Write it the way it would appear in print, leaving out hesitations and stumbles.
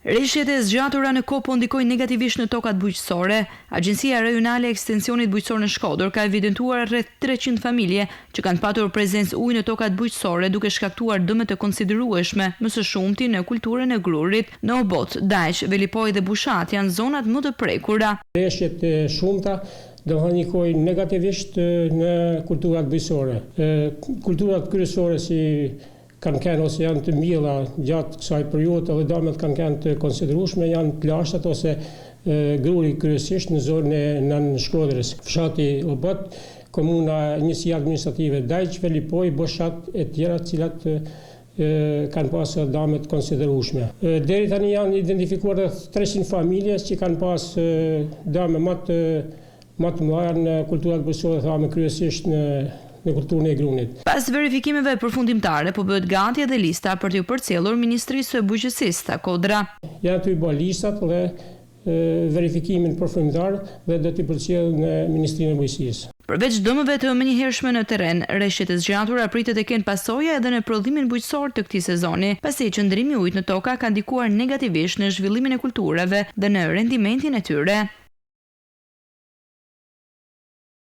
Rreshjet e zgjatura në kohë po ndikojnë negativisht në tokat bujqësore. Agjencia Rajonale e Ekstensionit Bujqësor në Shkodër ka evidentuar rreth 300 familje që kanë patur prezencë ujë në tokat bujqësore duke shkaktuar dëme të konsiderueshme, më së shumti në kulturën e grurit. Në Obot, Dajq, Velipoj dhe Bushat janë zonat më të prekura. Rreshjet e shumta do ndikojnë negativisht në kulturat bujqësore. Kulturat kryesore si kanë qenë ose janë të mira gjatë kësaj periudhe dhe damet kanë qenë të konsiderueshme janë plazhat ose gruri kryesisht në zonën e Nën Shkodrës. Fshati Obot, komuna njësia administrative Dajq, Velipoj, Bushat e tjera të cilat kanë pasur dame të konsiderueshme. Deri tani janë identifikuar rreth 300 familje që kanë pas dame më të mëdha në kulturat bujqësore, thamë kryesisht në kulturën e grunit. Pas verifikimeve përfundimtare, po bëhet gati edhe lista për t'u përcjellur Ministrisë së Bujqësisë Takodra. Janë të bërë listat dhe verifikimin përfundimtar dhe do t'i përcjell në Ministrinë e Bujqësisë. Përveç dëmëve të menjëhershme në terren, rreshjet e zgjatura pritet të kenë pasoja edhe në prodhimin bujqësor të këtij sezoni, pasi qëndrimi i ujit në toka ka ndikuar negativisht në zhvillimin e kulturave dhe në rendimentin e tyre.